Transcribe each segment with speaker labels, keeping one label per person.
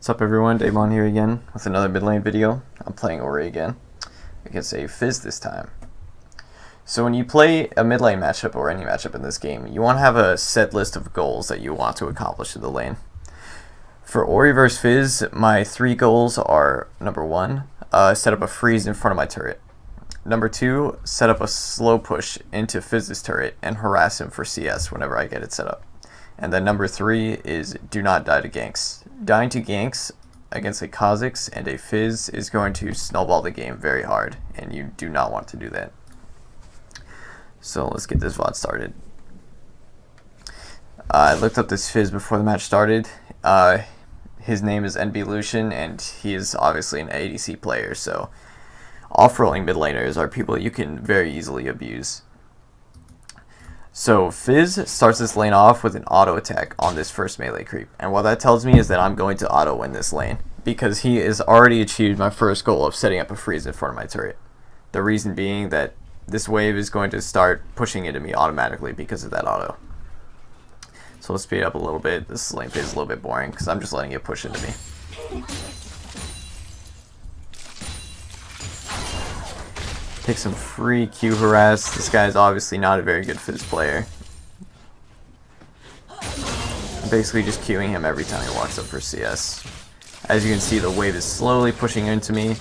Speaker 1: What's up everyone, Damon here again with another mid lane video. I'm playing Ori again against a Fizz this time. So when you play a mid lane matchup or any matchup in this game, you want to have a set list of goals that you want to accomplish in the lane. For Ori vs Fizz, my 3 goals are: number 1, set up a freeze in front of my turret. Number 2, set up a slow push into Fizz's turret and harass him for CS whenever I get it set up. And then number 3 is do not die to ganks. Dying to ganks against a Kha'Zix and a Fizz is going to snowball the game very hard, and you do not want to do that. So let's get this VOD started. I looked up this Fizz before the match started. His name is NB Lucian, and he is obviously an ADC player, so off-rolling mid laners are people you can very easily abuse. So Fizz starts this lane off with an auto attack on this first melee creep, and what that tells me is that I'm going to auto win this lane, because he has already achieved my first goal of setting up a freeze in front of my turret. The reason being that this wave is going to start pushing into me automatically because of that auto. So let's speed up a little bit. This lane phase is a little bit boring because I'm just letting it push into me. Take some free Q harass. This guy is obviously not a very good Fizz player. I'm basically just queuing him every time he walks up for CS. As you can see, the wave is slowly pushing into me.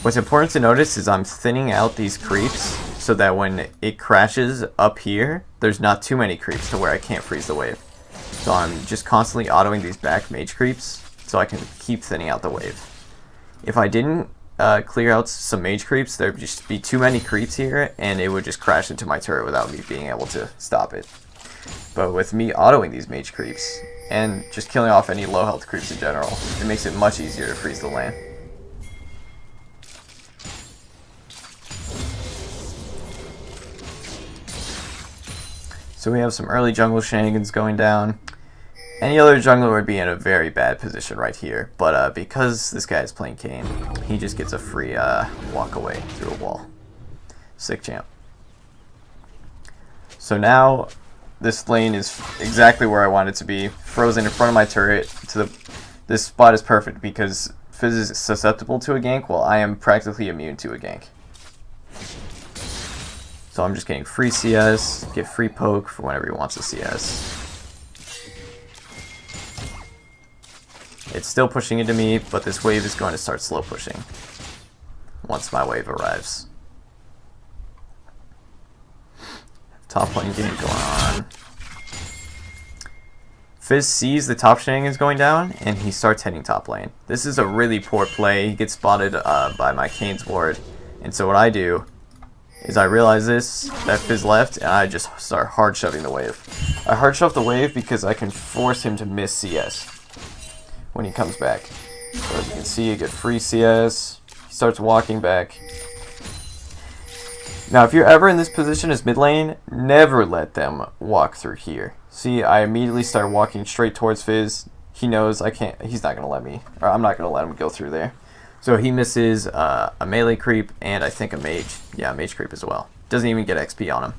Speaker 1: What's important to notice is I'm thinning out these creeps so that when it crashes up here, there's not too many creeps to where I can't freeze the wave. So I'm just constantly autoing these back mage creeps so I can keep thinning out the wave. If I didn't clear out some mage creeps, there'd just be too many creeps here and it would just crash into my turret without me being able to stop it. But with me autoing these mage creeps and just killing off any low health creeps in general, it makes it much easier to freeze the lane. So we have some early jungle shenanigans going down. Any other jungler would be in a very bad position right here, but because this guy is playing Kayn, he just gets a free walk away through a wall. Sick champ. So now this lane is exactly where I want it to be, frozen in front of my turret. This spot is perfect because Fizz is susceptible to a gank while I am practically immune to a gank. So I'm just getting free CS, get free poke for whenever he wants a CS. It's still pushing into me, but this wave is going to start slow pushing once my wave arrives. Top lane game going on. Fizz sees the top shenanigans going down, and he starts heading top lane. This is a really poor play. He gets spotted by my Kayn's ward, and so what I do is I realize that Fizz left, and I just start hard shoving the wave. I hard shove the wave because I can force him to miss CS when he comes back. So as you can see, you get free CS. He starts walking back. Now, if you're ever in this position as mid lane, never let them walk through here. See, I immediately start walking straight towards Fizz. He knows he's not gonna let me, or I'm not gonna let him go through there. So he misses a melee creep and I think a mage. Yeah, a mage creep as well. Doesn't even get XP on him.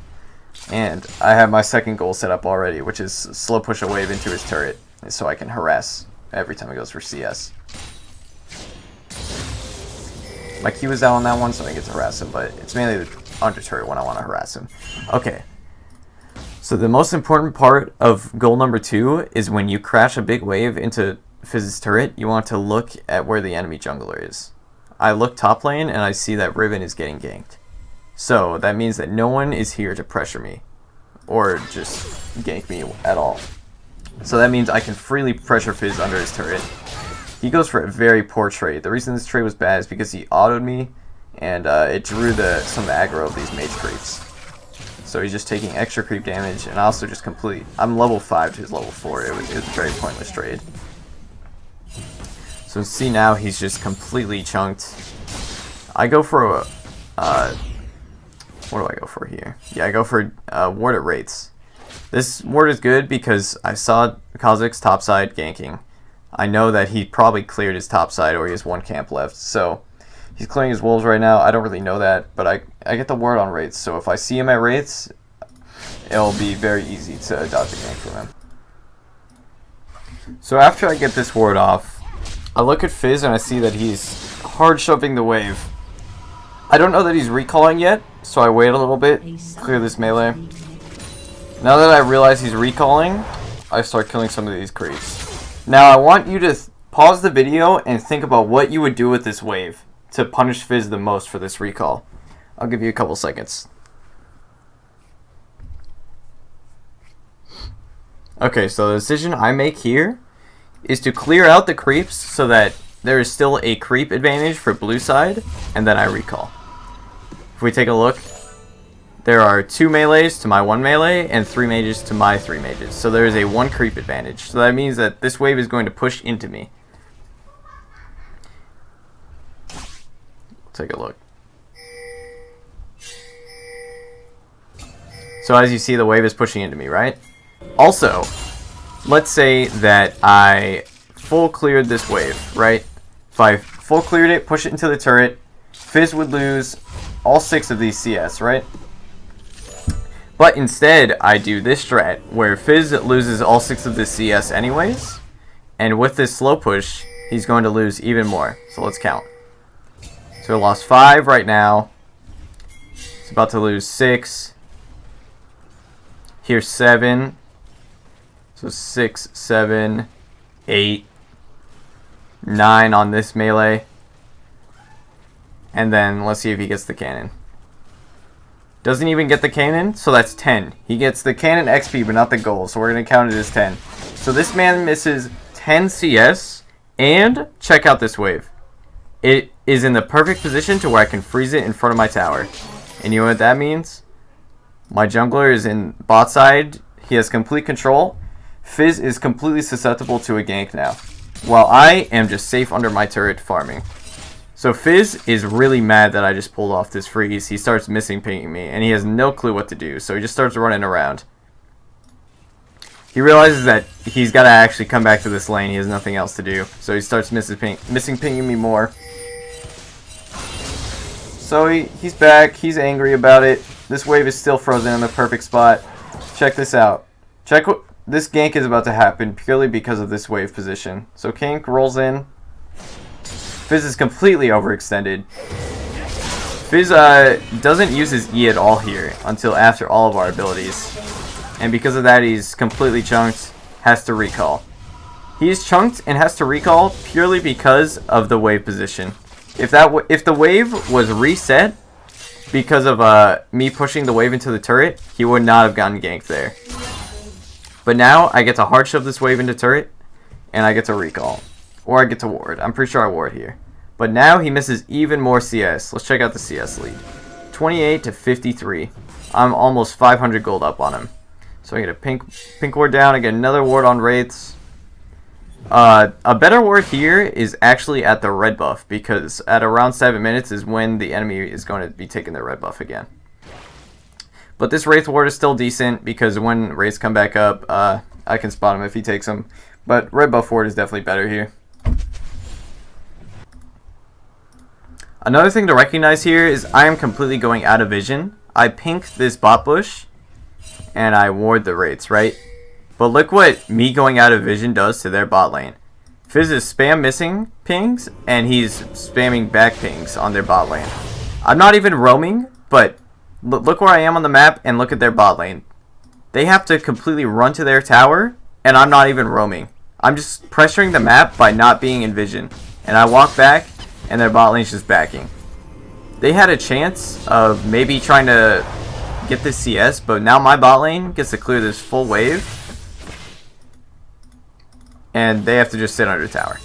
Speaker 1: And I have my second goal set up already, which is slow push a wave into his turret so I can harass every time he goes for CS. My Q is down on that one, so I get to harass him, but it's mainly the under turret when I want to harass him. Okay. So the most important part of goal number 2 is when you crash a big wave into Fizz's turret, you want to look at where the enemy jungler is. I look top lane and I see that Riven is getting ganked. So that means that no one is here to pressure me or just gank me at all. So that means I can freely pressure Fizz under his turret. He goes for a very poor trade. The reason this trade was bad is because he autoed me, and it drew some of the aggro of these mage creeps. So he's just taking extra creep damage, and also just I'm level 5 to his level 4. It was a very pointless trade. So see now he's just completely chunked. I go for what do I go for here? Yeah, I go for ward at rates. This ward is good because I saw Kha'Zix topside ganking. I know that he probably cleared his topside or he has one camp left. So he's clearing his wolves right now. I don't really know that, but I get the word on rates. So if I see him at rates, it'll be very easy to dodge a gank from him. So after I get this ward off, I look at Fizz and I see that he's hard shoving the wave. I don't know that he's recalling yet, so I wait a little bit, clear this melee. Now that I realize he's recalling, I start killing some of these creeps. Now I want you to pause the video and think about what you would do with this wave to punish Fizz the most for this recall. I'll give you a couple seconds. Okay, so the decision I make here is to clear out the creeps so that there is still a creep advantage for blue side, and then I recall. If we take a look, there are 2 melees to my 1 melee and 3 mages to my 3 mages. So there is a 1 creep advantage. So that means that this wave is going to push into me. Take a look. So as you see, the wave is pushing into me, right? Also, let's say that I full cleared this wave, right? If I full cleared it, push it into the turret, Fizz would lose all 6 of these CS, right? But instead, I do this strat, where Fizz loses all 6 of this CS anyways, and with this slow push, he's going to lose even more. So let's count. So he lost 5 right now. He's about to lose 6. Here's 7. So 6, 7, 8, 9 on this melee. And then let's see if he gets the cannon. Doesn't even get the cannon, so that's 10. He gets the cannon XP, but not the gold, so we're going to count it as 10. So this man misses 10 CS, and check out this wave. It is in the perfect position to where I can freeze it in front of my tower. And you know what that means? My jungler is in bot side. He has complete control. Fizz is completely susceptible to a gank now, while I am just safe under my turret farming. So Fizz is really mad that I just pulled off this freeze. He starts missing pinging me, and he has no clue what to do, so he just starts running around. He realizes that he's got to actually come back to this lane. He has nothing else to do, so he starts missing pinging me more. So he's back. He's angry about it. This wave is still frozen in the perfect spot. Check this out. Check what this gank is about to happen purely because of this wave position. So gank rolls in. Fizz is completely overextended. Fizz doesn't use his E at all here until after all of our abilities. And because of that, he's completely chunked, has to recall. He's chunked and has to recall purely because of the wave position. If the wave was reset because of me pushing the wave into the turret, he would not have gotten ganked there. But now I get to hard shove this wave into turret, and I get to recall. Or I get to ward. I'm pretty sure I ward here. But now he misses even more CS. Let's check out the CS lead. 28 to 53. I'm almost 500 gold up on him. So I get a pink ward down. I get another ward on Wraiths. A better ward here is actually at the red buff, because at around 7 minutes is when the enemy is going to be taking their red buff again. But this Wraith ward is still decent, because when Wraiths come back up, I can spot him if he takes them. But red buff ward is definitely better here. Another thing to recognize here is I am completely going out of vision. I pink this bot bush, and I ward the Wraiths, right? But look what me going out of vision does to their bot lane. Fizz is spam missing pings, and he's spamming back pings on their bot lane. I'm not even roaming, but look where I am on the map, and look at their bot lane. They have to completely run to their tower, and I'm not even roaming. I'm just pressuring the map by not being in vision. And I walk back, and their bot lane's just backing. They had a chance of maybe trying to get this CS, but now my bot lane gets to clear this full wave. And they have to just sit under tower.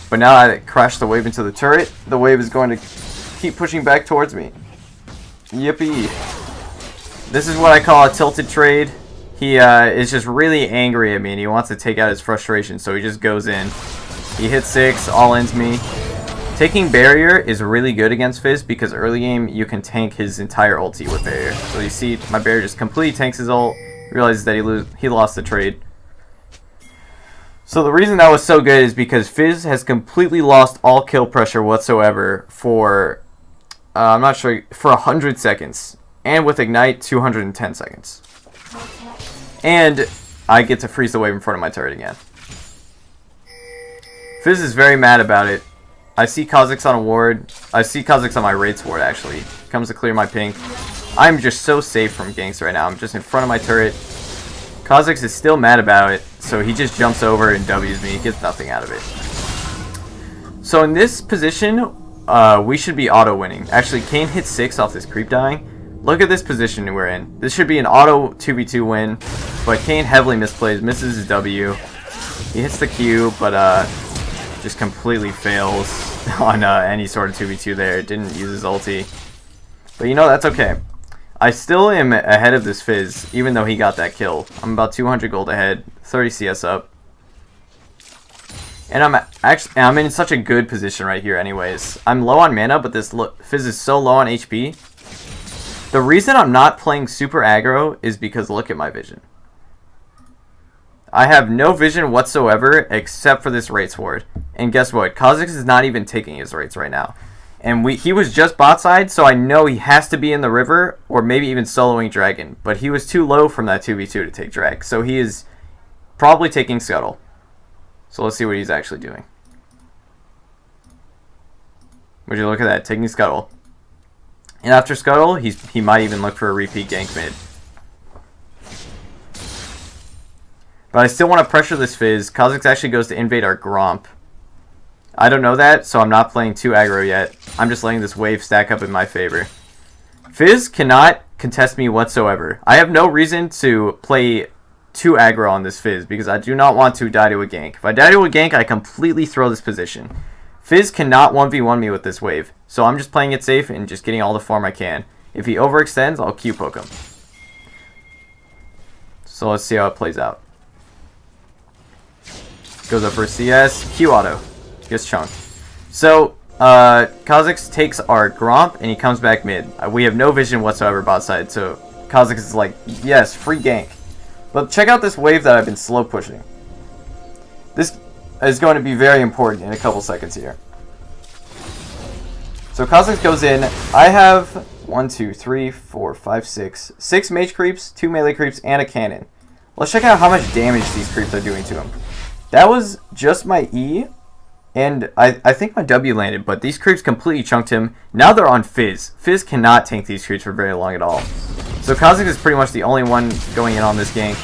Speaker 1: But now I crashed the wave into the turret. The wave is going to keep pushing back towards me. Yippee. This is what I call a tilted trade. He is just really angry at me, and he wants to take out his frustration, so he just goes in. He hits 6, all-ins me. Taking barrier is really good against Fizz, because early game you can tank his entire ulti with barrier. So you see my barrier just completely tanks his ult, realizes that he lost the trade. So the reason that was so good is because Fizz has completely lost all kill pressure whatsoever for, I'm not sure, for 100 seconds. And with Ignite, 210 seconds. And I get to freeze the wave in front of my turret again. Fizz is very mad about it. I see Kha'Zix on a ward. I see Kha'Zix on my Wraith's ward, actually. Comes to clear my pink. I'm just so safe from ganks right now. I'm just in front of my turret. Kha'Zix is still mad about it, so he just jumps over and W's me. He gets nothing out of it. So in this position, we should be auto-winning. Actually, Kayn hit 6 off this creep dying. Look at this position we're in. This should be an auto 2v2 win, but Kayn heavily misplays, misses his W. He hits the Q, but just completely fails on any sort of 2v2 there. Didn't use his ulti. But you know, that's okay. I still am ahead of this Fizz, even though he got that kill. I'm about 200 gold ahead, 30 CS up. And I'm in such a good position right here anyways. I'm low on mana, but this Fizz is so low on HP. The reason I'm not playing super aggro is because look at my vision. I have no vision whatsoever except for this Wraith's ward. And guess what? Kha'Zix is not even taking his Wraiths right now. And he was just bot side, so I know he has to be in the river or maybe even soloing Dragon. But he was too low from that 2v2 to take Drag. So he is probably taking Scuttle. So let's see what he's actually doing. Would you look at that? Taking Scuttle. And after Scuttle, he might even look for a repeat gank mid. But I still want to pressure this Fizz. Kha'Zix actually goes to invade our Gromp. I don't know that, so I'm not playing too aggro yet. I'm just letting this wave stack up in my favor. Fizz cannot contest me whatsoever. I have no reason to play too aggro on this Fizz because I do not want to die to a gank. If I die to a gank, I completely throw this position. Fizz cannot 1v1 me with this wave, so I'm just playing it safe and just getting all the farm I can. If he overextends, I'll Q poke him. So let's see how it plays out. Goes up for CS, Q auto. Gets chunked. So, Kha'Zix takes our Gromp and he comes back mid. We have no vision whatsoever bot side, so Kha'Zix is like, yes, free gank. But check out this wave that I've been slow pushing. This is going to be very important in a couple seconds here. So Kha'Zix goes in. I have 1, 2, 3, 4, 5, 6. 6 mage creeps, 2 melee creeps, and a cannon. Let's check out how much damage these creeps are doing to him. That was just my E. And I think my W landed, but these creeps completely chunked him. Now they're on Fizz. Fizz cannot tank these creeps for very long at all. So Kha'Zix is pretty much the only one going in on this gank.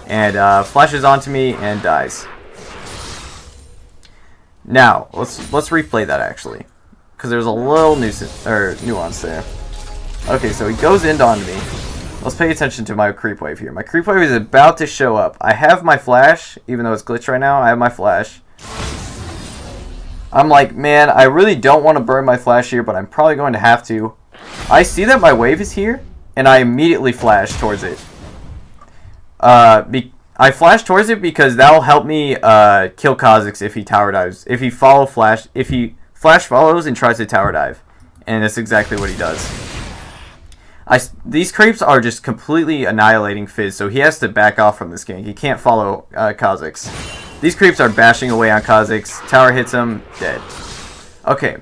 Speaker 1: And flashes onto me and dies. Now, let's replay that actually. Because there's a little nuance there. Okay, so he goes into onto me. Let's pay attention to my creep wave here. My creep wave is about to show up. I have my flash, even though it's glitched right now. I have my flash. I'm like, man, I really don't want to burn my flash here, but I'm probably going to have to. I see that my wave is here, and I immediately flash towards it. I flash towards it because that'll help me kill Kha'Zix if he tower dives. If he flash follows and tries to tower dive, and that's exactly what he does. These creeps are just completely annihilating Fizz, so he has to back off from this gank. He can't follow Kha'Zix. These creeps are bashing away on Kha'Zix. Tower hits him, dead. Okay,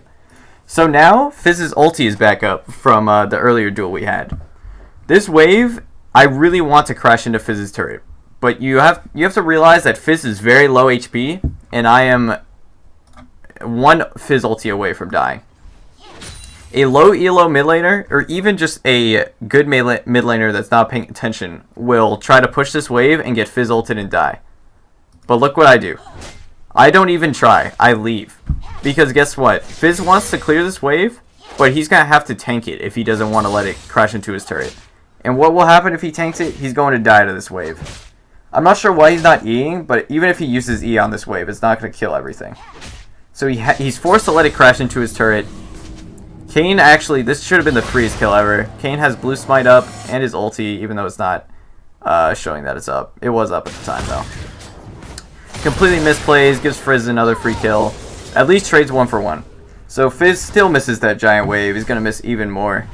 Speaker 1: so now Fizz's ulti is back up from the earlier duel we had. This wave, I really want to crash into Fizz's turret, but you have to realize that Fizz is very low HP, and I am one Fizz ulti away from dying. A low elo mid laner, or even just a good mid laner that's not paying attention, will try to push this wave and get Fizz ulted and die. But look what I do. I don't even try. I leave. Because guess what? Fizz wants to clear this wave, but he's going to have to tank it if he doesn't want to let it crash into his turret. And what will happen if he tanks it? He's going to die to this wave. I'm not sure why he's not Eing, but even if he uses E on this wave, it's not going to kill everything. So he's forced to let it crash into his turret. Kayn actually, this should have been the freest kill ever. Kayn has blue smite up and his ulti, even though it's not showing that it's up. It was up at the time though. Completely misplays, gives Fizz another free kill. At least trades 1 for 1. So Fizz still misses that giant wave. He's going to miss even more.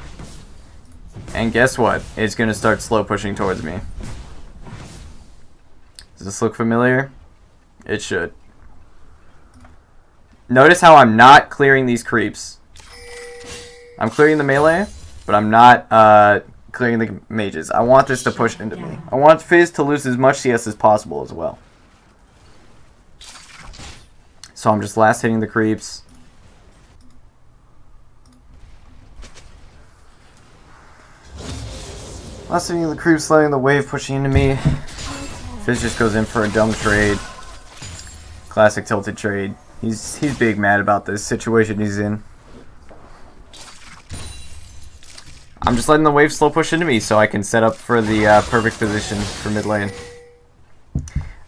Speaker 1: And guess what? It's going to start slow pushing towards me. Does this look familiar? It should. Notice how I'm not clearing these creeps. I'm clearing the melee, but I'm not clearing the mages. I want this to push into me. I want Fizz to lose as much CS as possible as well. So I'm just last hitting the creeps. Last hitting the creeps, letting the wave pushing into me. Fizz just goes in for a dumb trade. Classic tilted trade. He's big mad about this situation he's in. I'm just letting the wave slow push into me so I can set up for the perfect position for mid lane.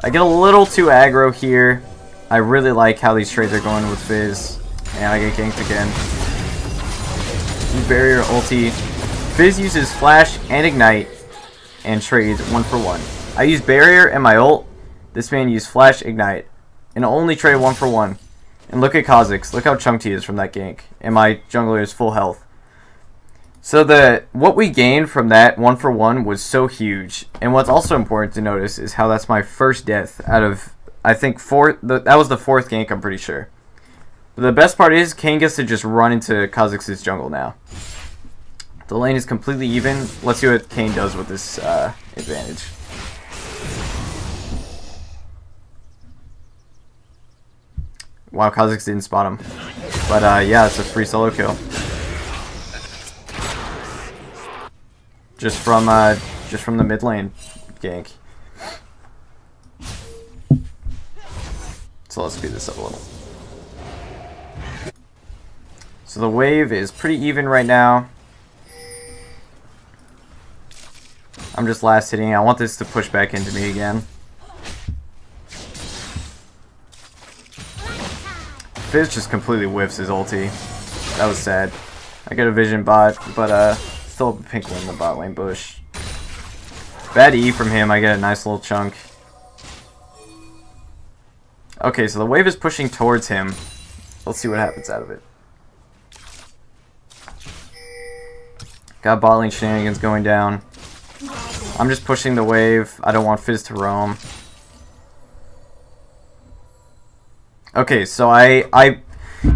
Speaker 1: I get a little too aggro here. I really like how these trades are going with Fizz. And I get ganked again. Barrier ulti. Fizz uses flash and ignite and trades 1-for-1. I use barrier and my ult. This man used flash, ignite, and only trade 1-for-1. And look at Kha'Zix. Look how chunked he is from that gank. And my jungler is full health. So what we gained from that 1-for-1 was so huge. And what's also important to notice is how that's my first death out of, I think, that was the 4th gank, I'm pretty sure. But the best part is Kayn gets to just run into Kha'Zix's jungle now. The lane is completely even. Let's see what Kayn does with this advantage. Wow, Kha'Zix didn't spot him. But yeah, it's a free solo kill. Just from the mid lane gank. So let's speed this up a little. So the wave is pretty even right now. I'm just last hitting. I want this to push back into me again. Fizz just completely whiffs his ulti. That was sad. I get a vision bot, but still a pink one in the bot lane bush. Bad E from him. I get a nice little chunk. Okay, so the wave is pushing towards him. Let's see what happens out of it. Got bot lane shenanigans going down. I'm just pushing the wave. I don't want Fizz to roam. Okay, so I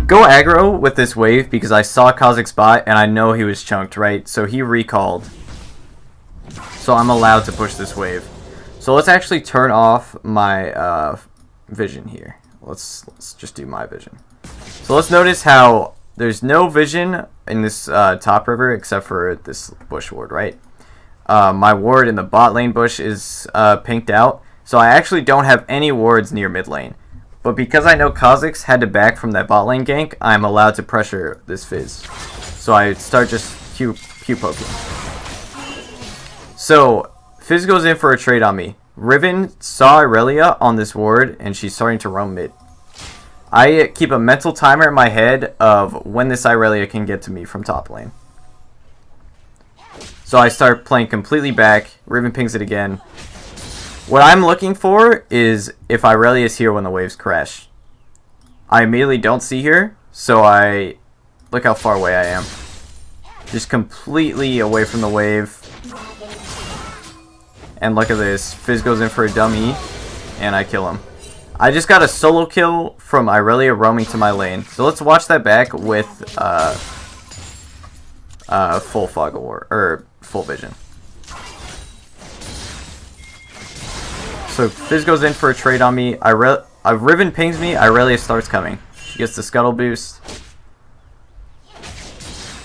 Speaker 1: go aggro with this wave because I saw Kha'Zix bot and I know he was chunked, right? So he recalled. So I'm allowed to push this wave. So let's actually turn off my vision here. Let's just do my vision. So let's notice how there's no vision in this top river except for this bush ward, right? My ward in the bot lane bush is pinked out, so I actually don't have any wards near mid lane. But because I know Kha'Zix had to back from that bot lane gank, I'm allowed to pressure this Fizz. So I start just Q poking. So Fizz goes in for a trade on me. Riven saw Irelia on this ward, and she's starting to roam mid. I keep a mental timer in my head of when this Irelia can get to me from top lane. So I start playing completely back. Riven pings it again. What I'm looking for is if Irelia is here when the waves crash. I immediately don't see her, so I look how far away I am. Just completely away from the wave. And look at this. Fizz goes in for a dummy, and I kill him. I just got a solo kill from Irelia roaming to my lane. So let's watch that back with full fog of war, or full vision. So Fizz goes in for a trade on me. Riven pings me. Irelia starts coming. She gets the scuttle boost.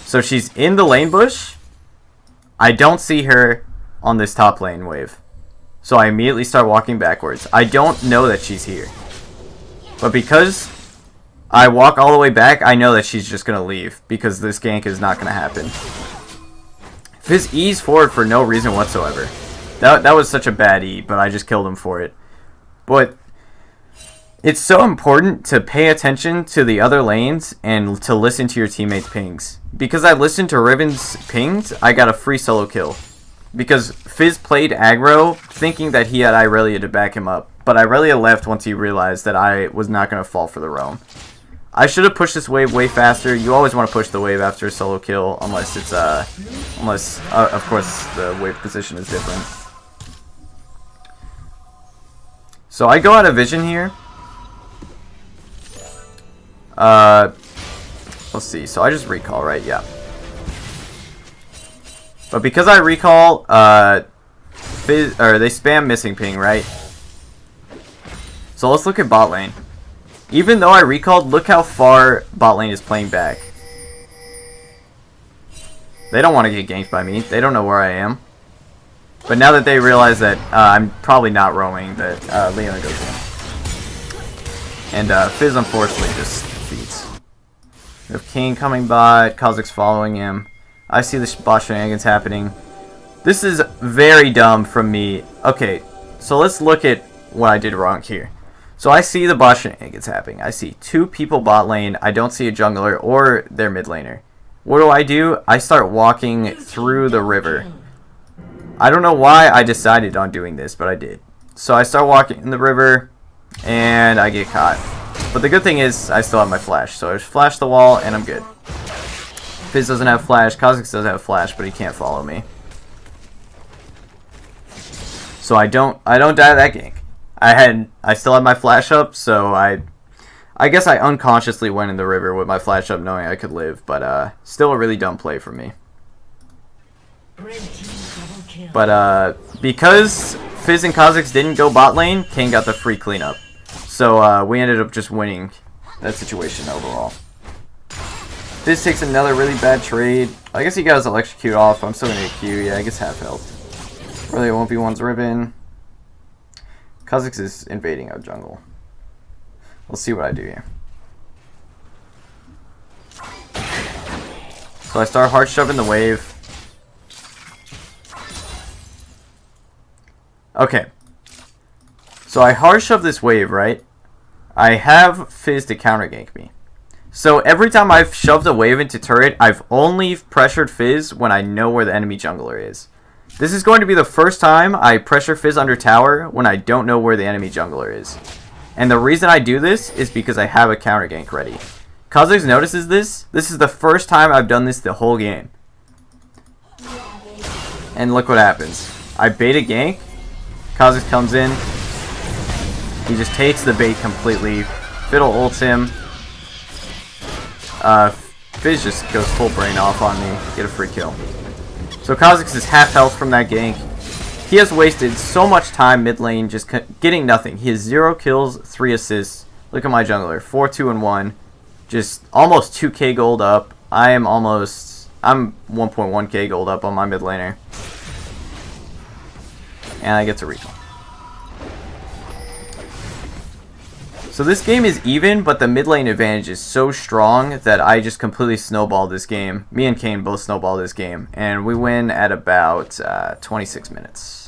Speaker 1: So she's in the lane bush. I don't see her on this top lane wave. So I immediately start walking backwards. I don't know that she's here. But because I walk all the way back, I know that she's just going to leave. Because this gank is not going to happen. Fizz E's forward for no reason whatsoever. That was such a bad E, but I just killed him for it. But it's so important to pay attention to the other lanes and to listen to your teammates' pings. Because I listened to Riven's pings, I got a free solo kill. Because Fizz played aggro thinking that he had Irelia to back him up. But Irelia left once he realized that I was not going to fall for the roam. I should have pushed this wave way faster. You always want to push the wave after a solo kill unless it's of course the wave position is different. So I go out of vision here. Let's see. So I just recall, right? Yeah. But because I recall, Fizz, or they spam missing ping, right? So let's look at bot lane. Even though I recalled, look how far bot lane is playing back. They don't want to get ganked by me. They don't know where I am. But now that they realize that I'm probably not roaming, that Leona goes in. And Fizz unfortunately just defeats. We have King coming by, Kha'Zix's following him. I see the bot shenanigans happening. This is very dumb from me. Okay, so let's look at what I did wrong here. So I see the bot shenanigans happening. I see 2 people bot lane. I don't see a jungler or their mid laner. What do? I start walking through the river. I don't know why I decided on doing this, but I did. So I start walking in the river, and I get caught. But the good thing is, I still have my flash. So I just flash the wall, and I'm good. Fizz doesn't have flash. Kha'Zix doesn't have flash, but he can't follow me. So I don't die to that gank. I still had my flash up, so I guess I unconsciously went in the river with my flash up knowing I could live, but still a really dumb play for me. But because Fizz and Kha'Zix didn't go bot lane, King got the free cleanup. So we ended up just winning that situation overall. Fizz takes another really bad trade. I guess he got his electrocute off. I'm still going to get Q. Yeah, I guess half health. Really, 1v1's ribbon. Kha'Zix is invading our jungle. We'll see what I do here. So I start hard shoving the wave. Okay. So I hard shove this wave, right? I have Fizz to counter gank me. So every time I've shoved a wave into turret, I've only pressured Fizz when I know where the enemy jungler is. This is going to be the first time I pressure Fizz under tower when I don't know where the enemy jungler is. And the reason I do this is because I have a counter gank ready. Kha'Zix notices this. This is the first time I've done this the whole game. And look what happens. I bait a gank. Kha'Zix comes in. He just takes the bait completely. Fiddle ults him. Fizz just goes full brain off on me. Get a free kill. So Kha'Zix is half health from that gank. He has wasted so much time mid lane just getting nothing. He has 0 kills, 3 assists. Look at my jungler. 4, 2, and 1. Just almost 2k gold up. I'm 1.1k gold up on my mid laner. And I get to recall. So this game is even, but the mid lane advantage is so strong that I just completely snowballed this game. Me and Kane both snowballed this game. And we win at about 26 minutes.